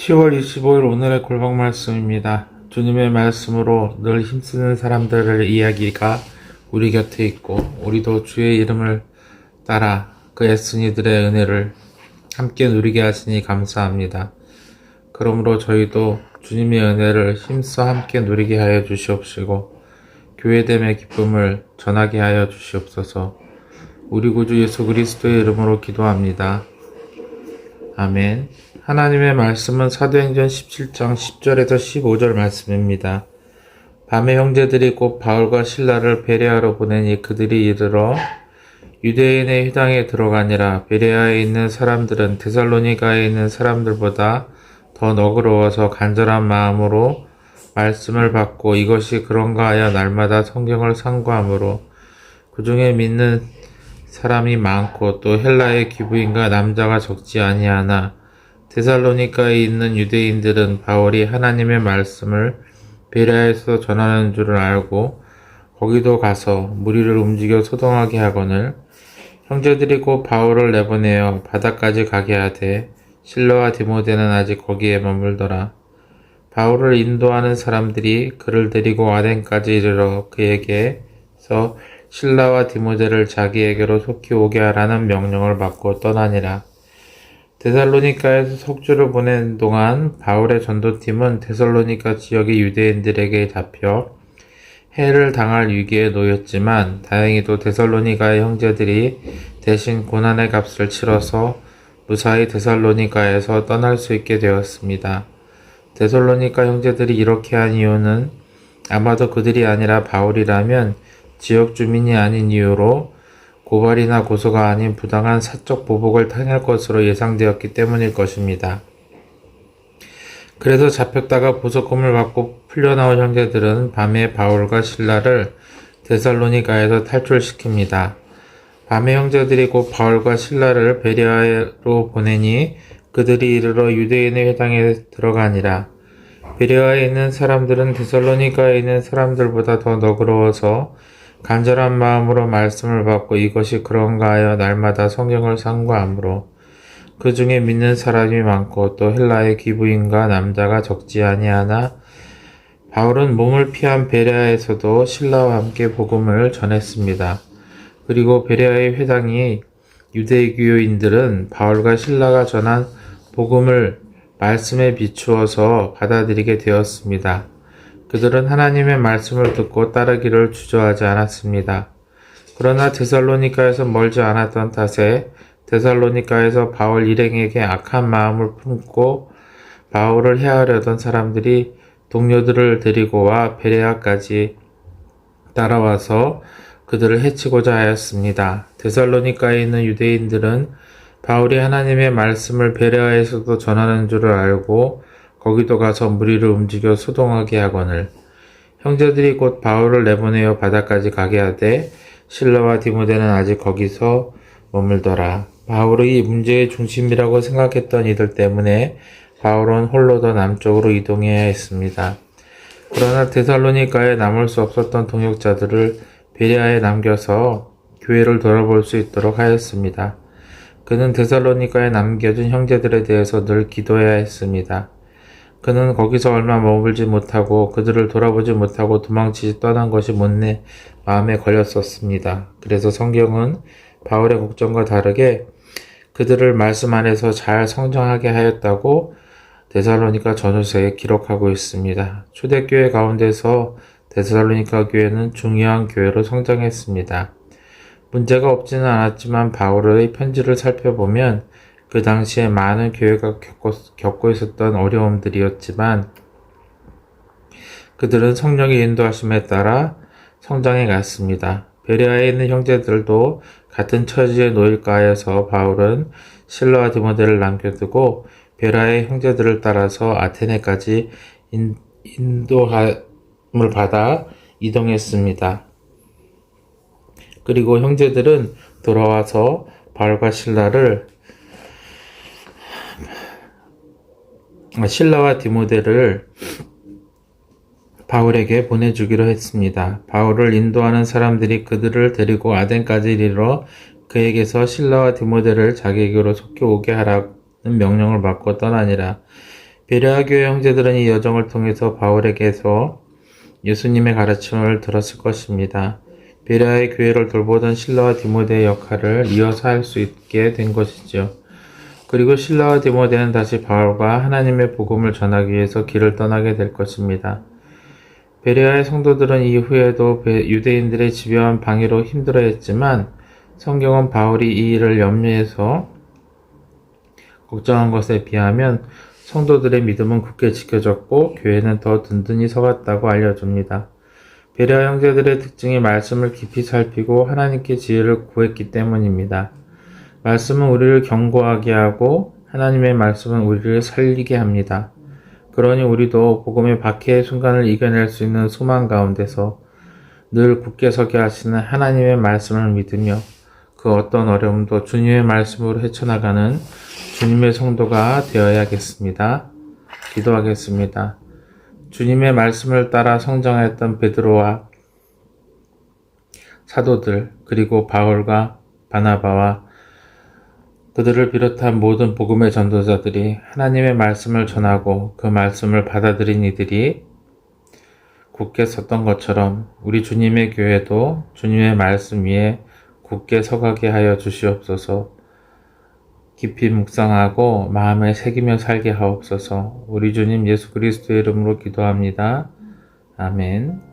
10월 25일 오늘의 골방 말씀입니다. 주님의 말씀으로 늘 힘쓰는 사람들의 이야기가 우리 곁에 있고 우리도 주의 이름을 따라 그 애쓴 이들의 은혜를 함께 누리게 하시니 감사합니다. 그러므로 저희도 주님의 은혜를 힘써 함께 누리게 하여 주시옵시고 교회됨의 기쁨을 전하게 하여 주시옵소서. 우리 구주 예수 그리스도의 이름으로 기도합니다. 아멘. 하나님의 말씀은 사도행전 17장 10절에서 15절 말씀입니다. 밤에 형제들이 곧 바울과 실라를 베레아로 보내니 그들이 이르러 유대인의 회당에 들어가니라. 베레아에 있는 사람들은 데살로니가에 있는 사람들보다 더 너그러워서 간절한 마음으로 말씀을 받고 이것이 그런가 하여 날마다 성경을 상고하므로 그 중에 믿는 사람이 많고 또 헬라의 기부인과 남자가 적지 아니하나 데살로니가에 있는 유대인들은 바울이 하나님의 말씀을 베레아에서 전하는 줄을 알고 거기도 가서 무리를 움직여 소동하게 하거늘 형제들이 곧 바울을 내보내어 바다까지 가게 하되 실라와 디모데는 아직 거기에 머물더라. 바울을 인도하는 사람들이 그를 데리고 아덴까지 이르러 그에게서 실라와 디모데를 자기에게로 속히 오게 하라는 명령을 받고 떠나니라. 데살로니가에서 석주를 보낸 동안 바울의 전도팀은 데살로니가 지역의 유대인들에게 잡혀 해를 당할 위기에 놓였지만 다행히도 데살로니가의 형제들이 대신 고난의 값을 치러서 무사히 데살로니가에서 떠날 수 있게 되었습니다. 데살로니가 형제들이 이렇게 한 이유는 아마도 그들이 아니라 바울이라면 지역 주민이 아닌 이유로 고발이나 고소가 아닌 부당한 사적 보복을 당할 것으로 예상되었기 때문일 것입니다. 그래서 잡혔다가 보석금을 받고 풀려나온 형제들은 밤에 바울과 실라를 데살로니가에서 탈출시킵니다. 밤에 형제들이 곧 바울과 실라를 베레아로 보내니 그들이 이르러 유대인의 회당에 들어가니라. 베레아에 있는 사람들은 데살로니가에 있는 사람들보다 더 너그러워서 간절한 마음으로 말씀을 받고 이것이 그런가 하여 날마다 성경을 상고하므로 그 중에 믿는 사람이 많고 또 헬라의 기부인과 남자가 적지 아니하나 바울은 몸을 피한 베레아에서도 실라와 함께 복음을 전했습니다. 그리고 베레아의 회당이 유대교인들은 바울과 실라가 전한 복음을 말씀에 비추어서 받아들이게 되었습니다. 그들은 하나님의 말씀을 듣고 따르기를 주저하지 않았습니다. 그러나 데살로니가에서 멀지 않았던 탓에 데살로니가에서 바울 일행에게 악한 마음을 품고 바울을 해하려던 사람들이 동료들을 데리고 와 베레아까지 따라와서 그들을 해치고자 하였습니다. 데살로니가에 있는 유대인들은 바울이 하나님의 말씀을 베레아에서도 전하는 줄을 알고 거기도 가서 무리를 움직여 소동하게 하거늘 형제들이 곧 바울을 내보내어 바다까지 가게 하되 실라와 디모데는 아직 거기서 머물더라. 바울이 문제의 중심이라고 생각했던 이들 때문에 바울은 홀로 더 남쪽으로 이동해야 했습니다. 그러나 데살로니가에 남을 수 없었던 동역자들을 베레아에 남겨서 교회를 돌아볼 수 있도록 하였습니다. 그는 데살로니가에 남겨진 형제들에 대해서 늘 기도해야 했습니다. 그는 거기서 얼마 머물지 못하고 그들을 돌아보지 못하고 도망치지 떠난 것이 못내 마음에 걸렸었습니다. 그래서 성경은 바울의 걱정과 다르게 그들을 말씀 안에서 잘 성장하게 하였다고 데살로니가 전후서에 기록하고 있습니다. 초대교회 가운데서 데살로니가 교회는 중요한 교회로 성장했습니다. 문제가 없지는 않았지만 바울의 편지를 살펴보면 그 당시에 많은 교회가 겪고 있었던 어려움들이었지만 그들은 성령의 인도하심에 따라 성장해 갔습니다. 베레아에 있는 형제들도 같은 처지에 놓일까 하여서 바울은 실라와 디모데를 남겨두고 베레아의 형제들을 따라서 아테네까지 인도함을 받아 이동했습니다. 그리고 형제들은 돌아와서 바울과 실라와 디모데를 바울에게 보내주기로 했습니다. 바울을 인도하는 사람들이 그들을 데리고 아덴까지 이르러 그에게서 실라와 디모데를 자기에게로 속히 오게 하라는 명령을 받고 떠나니라. 베레아 교회 형제들은 이 여정을 통해서 바울에게서 예수님의 가르침을 들었을 것입니다. 베레아의 교회를 돌보던 실라와 디모데의 역할을 이어서 할 수 있게 된 것이죠. 그리고 실라와 디모데는 다시 바울과 하나님의 복음을 전하기 위해서 길을 떠나게 될 것입니다. 베레아의 성도들은 이후에도 유대인들의 집요한 방해로 힘들어했지만 성경은 바울이 이 일을 염려해서 걱정한 것에 비하면 성도들의 믿음은 굳게 지켜졌고 교회는 더 든든히 서갔다고 알려줍니다. 베레아 형제들의 특징이 말씀을 깊이 살피고 하나님께 지혜를 구했기 때문입니다. 말씀은 우리를 견고하게 하고 하나님의 말씀은 우리를 살리게 합니다. 그러니 우리도 복음의 박해의 순간을 이겨낼 수 있는 소망 가운데서 늘 굳게 서게 하시는 하나님의 말씀을 믿으며 그 어떤 어려움도 주님의 말씀으로 헤쳐나가는 주님의 성도가 되어야겠습니다. 기도하겠습니다. 주님의 말씀을 따라 성장했던 베드로와 사도들 그리고 바울과 바나바와 그들을 비롯한 모든 복음의 전도자들이 하나님의 말씀을 전하고 그 말씀을 받아들인 이들이 굳게 섰던 것처럼 우리 주님의 교회도 주님의 말씀 위에 굳게 서가게 하여 주시옵소서. 깊이 묵상하고 마음에 새기며 살게 하옵소서. 우리 주님 예수 그리스도의 이름으로 기도합니다. 아멘.